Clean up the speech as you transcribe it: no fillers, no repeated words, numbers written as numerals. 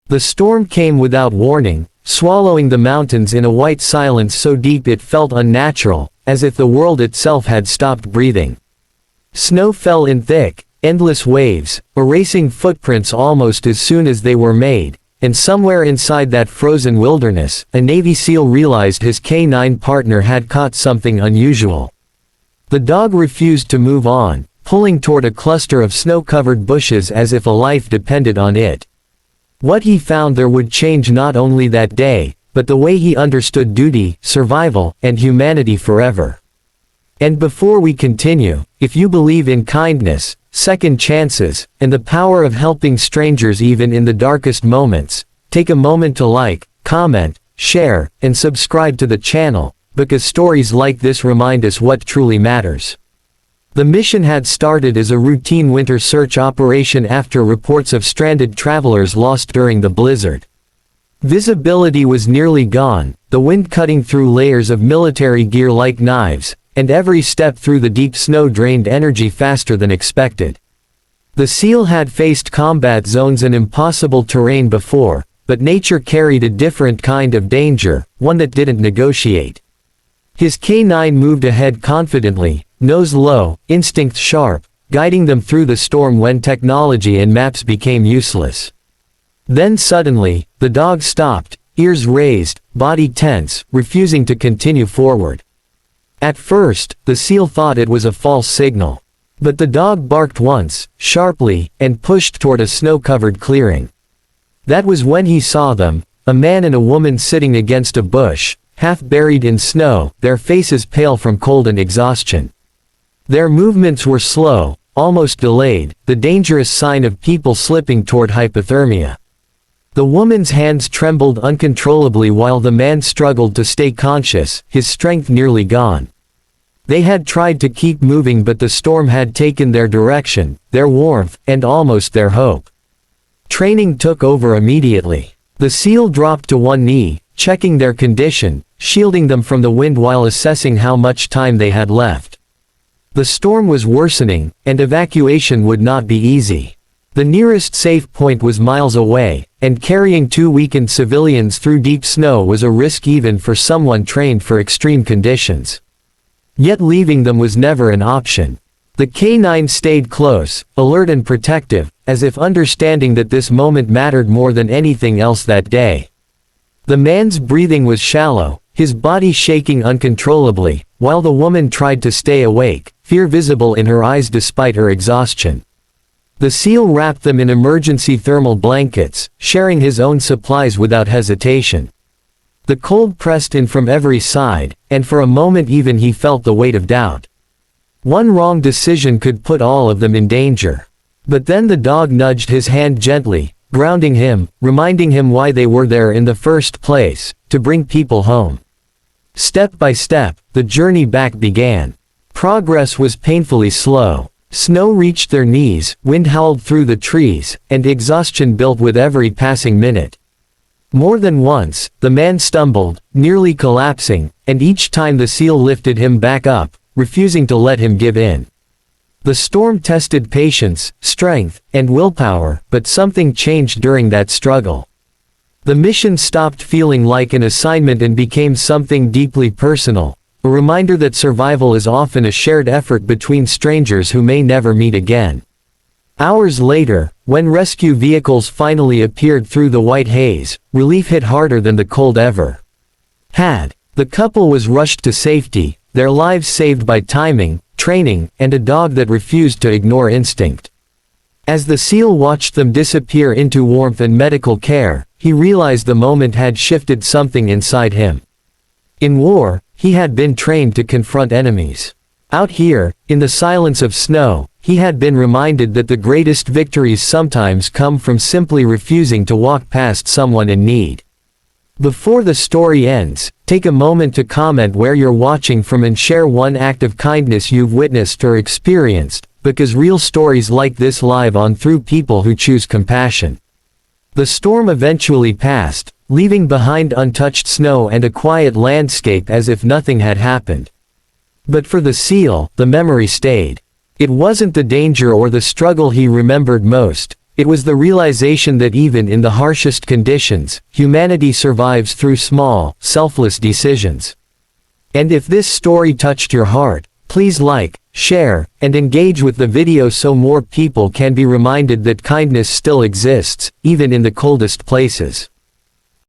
The storm came without warning, swallowing the mountains in a white silence so deep it felt unnatural, as if the world itself had stopped breathing. Snow fell in thick, endless waves, erasing footprints almost as soon as they were made, and somewhere inside that frozen wilderness, a Navy SEAL realized his K9 partner had caught something unusual. The dog refused to move on, pulling toward a cluster of snow-covered bushes as if a life depended on it. What he found there would change not only that day, but the way he understood duty, survival, and humanity forever. And before we continue, if you believe in kindness, second chances, and the power of helping strangers even in the darkest moments, take a moment to like, comment, share, and subscribe to the channel, because stories like this remind us what truly matters. The mission had started as a routine winter search operation after reports of stranded travelers lost during the blizzard. Visibility was nearly gone, the wind cutting through layers of military gear like knives, and every step through the deep snow drained energy faster than expected. The SEAL had faced combat zones and impossible terrain before, but nature carried a different kind of danger, one that didn't negotiate. His K9 moved ahead confidently, nose low, instinct sharp, guiding them through the storm when technology and maps became useless. Then suddenly, the dog stopped, ears raised, body tense, refusing to continue forward. At first, the SEAL thought it was a false signal. But the dog barked once, sharply, and pushed toward a snow-covered clearing. That was when he saw them, a man and a woman sitting against a bush, half buried in snow, their faces pale from cold and exhaustion. Their movements were slow, almost delayed, the dangerous sign of people slipping toward hypothermia. The woman's hands trembled uncontrollably while the man struggled to stay conscious, his strength nearly gone. They had tried to keep moving but the storm had taken their direction, their warmth, and almost their hope. Training took over immediately. The SEAL dropped to one knee, checking their condition, shielding them from the wind while assessing how much time they had left. The storm was worsening, and evacuation would not be easy. The nearest safe point was miles away, and carrying two weakened civilians through deep snow was a risk even for someone trained for extreme conditions. Yet leaving them was never an option. The K9 stayed close, alert and protective, as if understanding that this moment mattered more than anything else that day. The man's breathing was shallow, his body shaking uncontrollably, while the woman tried to stay awake, fear visible in her eyes despite her exhaustion. The SEAL wrapped them in emergency thermal blankets, sharing his own supplies without hesitation. The cold pressed in from every side, and for a moment even he felt the weight of doubt. One wrong decision could put all of them in danger. But then the dog nudged his hand gently, grounding him, reminding him why they were there in the first place, to bring people home. Step by step, the journey back began. Progress was painfully slow. Snow reached their knees, wind howled through the trees, and exhaustion built with every passing minute. More than once, the man stumbled, nearly collapsing, and each time the SEAL lifted him back up, refusing to let him give in. The storm tested patience, strength, and willpower, but something changed during that struggle. The mission stopped feeling like an assignment and became something deeply personal, a reminder that survival is often a shared effort between strangers who may never meet again. Hours later, when rescue vehicles finally appeared through the white haze, relief hit harder than the cold ever had. The couple was rushed to safety, their lives saved by timing, training, and a dog that refused to ignore instinct. As the SEAL watched them disappear into warmth and medical care, he realized the moment had shifted something inside him. In war, he had been trained to confront enemies. Out here, in the silence of snow, he had been reminded that the greatest victories sometimes come from simply refusing to walk past someone in need. Before the story ends, take a moment to comment where you're watching from and share one act of kindness you've witnessed or experienced, because real stories like this live on through people who choose compassion. The storm eventually passed, leaving behind untouched snow and a quiet landscape as if nothing had happened. But for the SEAL, the memory stayed. It wasn't the danger or the struggle he remembered most, It was the realization that even in the harshest conditions, humanity survives through small, selfless decisions. And if this story touched your heart, please like, share, and engage with the video so more people can be reminded that kindness still exists, even in the coldest places.